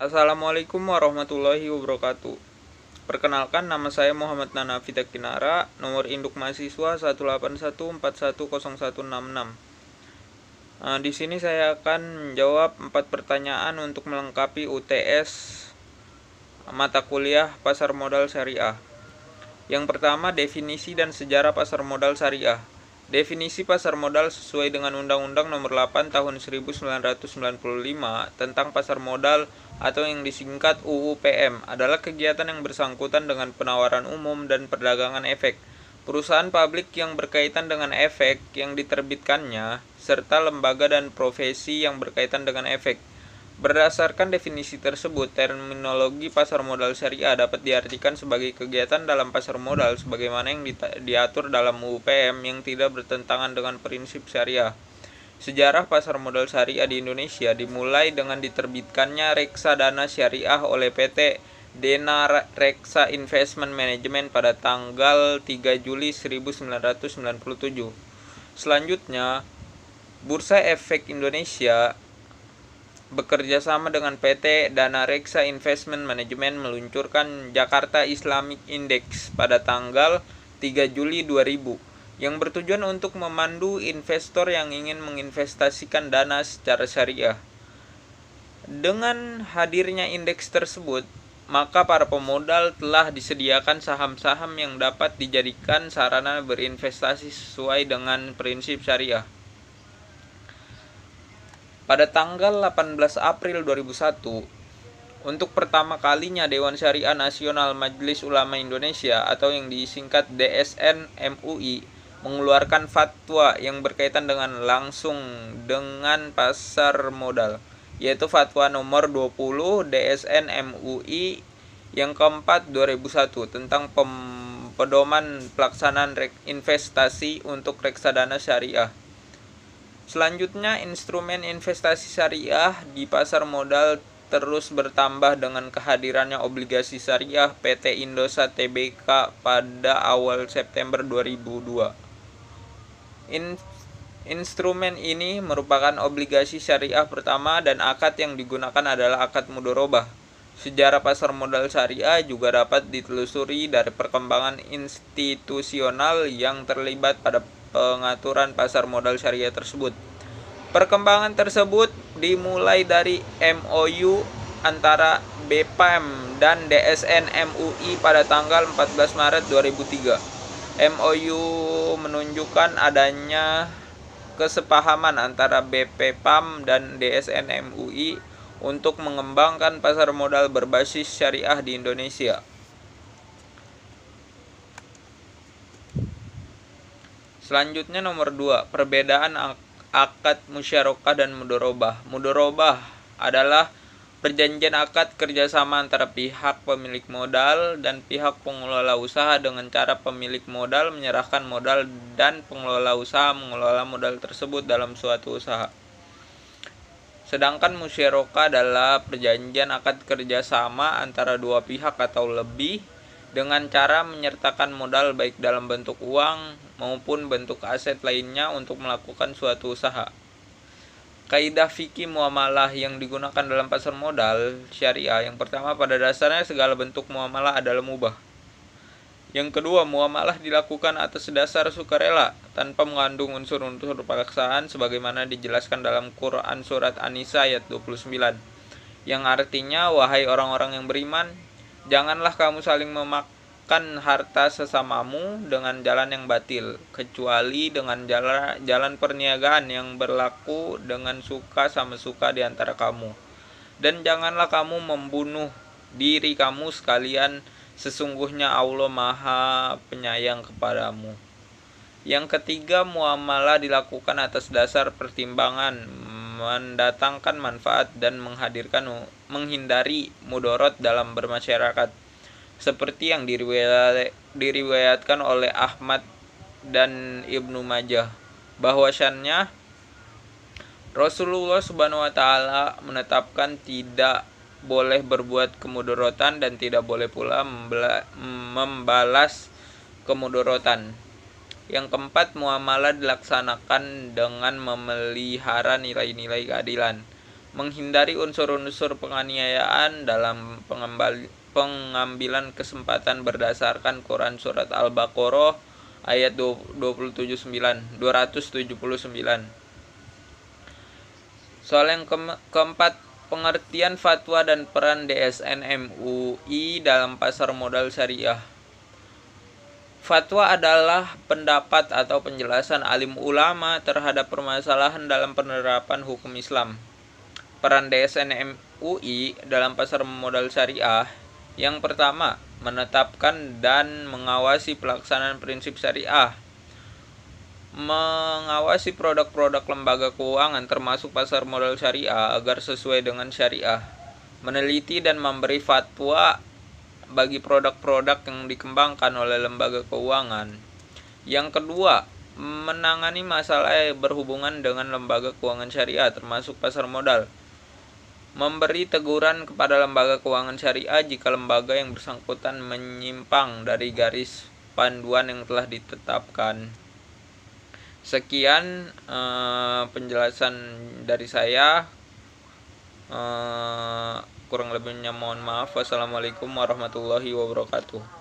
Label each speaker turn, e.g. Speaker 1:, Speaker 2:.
Speaker 1: Assalamualaikum warahmatullahi wabarakatuh. Perkenalkan, nama saya Muhammad Nana Fita Kinara, nomor induk mahasiswa 181410166. Di sini saya akan menjawab 4 pertanyaan untuk melengkapi UTS mata kuliah Pasar Modal Syariah. Yang pertama, definisi dan sejarah pasar modal syariah. Definisi pasar modal sesuai dengan Undang-Undang Nomor 8 Tahun 1995 tentang pasar modal atau yang disingkat UU PM adalah kegiatan yang bersangkutan dengan penawaran umum dan perdagangan efek, perusahaan publik yang berkaitan dengan efek yang diterbitkannya, serta lembaga dan profesi yang berkaitan dengan efek. Berdasarkan definisi tersebut, terminologi pasar modal syariah dapat diartikan sebagai kegiatan dalam pasar modal sebagaimana yang diatur dalam UU PM yang tidak bertentangan dengan prinsip syariah. Sejarah pasar modal syariah di Indonesia dimulai dengan diterbitkannya Reksadana Syariah oleh PT Dena Reksa Investment Management pada tanggal 3 Juli 1997. Selanjutnya, Bursa Efek Indonesia bekerja sama dengan PT Dana Reksa Investment Management meluncurkan Jakarta Islamic Index pada tanggal 3 Juli 2000 yang bertujuan untuk memandu investor yang ingin menginvestasikan dana secara syariah. Dengan hadirnya indeks tersebut, maka para pemodal telah disediakan saham-saham yang dapat dijadikan sarana berinvestasi sesuai dengan prinsip syariah. Pada tanggal 18 April 2001, untuk pertama kalinya Dewan Syariah Nasional Majelis Ulama Indonesia atau yang disingkat DSN MUI mengeluarkan fatwa yang berkaitan langsung dengan pasar modal, yaitu Fatwa Nomor 20 DSN MUI yang keempat 2001 tentang pedoman pelaksanaan investasi untuk reksadana syariah. Selanjutnya, instrumen investasi syariah di pasar modal terus bertambah dengan kehadirannya obligasi syariah PT Indosat Tbk pada awal September 2002. Instrumen ini merupakan obligasi syariah pertama dan akad yang digunakan adalah akad mudharabah. Sejarah pasar modal syariah juga dapat ditelusuri dari perkembangan institusional yang terlibat pada pengaturan pasar modal syariah tersebut. Perkembangan tersebut dimulai dari MOU antara BPAM dan DSN MUI pada tanggal 14 Maret 2003. MOU menunjukkan adanya kesepahaman antara BPAM dan DSN MUI untuk mengembangkan pasar modal berbasis syariah di Indonesia. Selanjutnya nomor 2, perbedaan akad musyarakah dan mudharabah. Mudharabah adalah perjanjian akad kerjasama antara pihak pemilik modal dan pihak pengelola usaha dengan cara pemilik modal menyerahkan modal dan pengelola usaha mengelola modal tersebut dalam suatu usaha. Sedangkan musyarakah adalah perjanjian akad kerjasama antara dua pihak atau lebih dengan cara menyertakan modal baik dalam bentuk uang maupun bentuk aset lainnya untuk melakukan suatu usaha. Kaidah fikih muamalah yang digunakan dalam pasar modal syariah, yang pertama, pada dasarnya segala bentuk muamalah adalah mubah. Yang kedua, muamalah dilakukan atas dasar sukarela tanpa mengandung unsur-unsur paksaan sebagaimana dijelaskan dalam Quran surat An-Nisa ayat 29, yang artinya, wahai orang-orang yang beriman, janganlah kamu saling memakan harta sesamamu dengan jalan yang batil, kecuali dengan jalan perniagaan yang berlaku dengan suka sama suka di antara kamu. Dan janganlah kamu membunuh diri kamu sekalian, sesungguhnya Allah Maha Penyayang kepadamu. Yang ketiga, muamalah dilakukan atas dasar pertimbangan mendatangkan manfaat dan menghindari mudarat dalam bermasyarakat, seperti yang diriwayatkan oleh Ahmad dan Ibnu Majah, bahwasannya Rasulullah Subhanahu wa taala menetapkan tidak boleh berbuat kemudaratan dan tidak boleh pula membalas kemudaratan. Yang keempat, muamalah dilaksanakan dengan memelihara nilai-nilai keadilan. menghindari unsur-unsur penganiayaan dalam pengambilan kesempatan berdasarkan Quran Surat Al-Baqarah ayat 279. Soal yang keempat, pengertian fatwa dan peran DSN MUI dalam pasar modal syariah. Fatwa adalah pendapat atau penjelasan alim ulama terhadap permasalahan dalam penerapan hukum Islam. Peran DSN MUI dalam pasar modal syariah: yang pertama, menetapkan dan mengawasi pelaksanaan prinsip syariah, mengawasi produk-produk lembaga keuangan termasuk pasar modal syariah agar sesuai dengan syariah, meneliti dan memberi fatwa bagi produk-produk yang dikembangkan oleh lembaga keuangan. Yang kedua, menangani masalah yang berhubungan dengan lembaga keuangan syariah termasuk pasar modal, memberi teguran kepada lembaga keuangan syariah jika lembaga yang bersangkutan menyimpang dari garis panduan yang telah ditetapkan. Sekian penjelasan dari saya. Kurang lebihnya mohon maaf. Wassalamualaikum warahmatullahi wabarakatuh.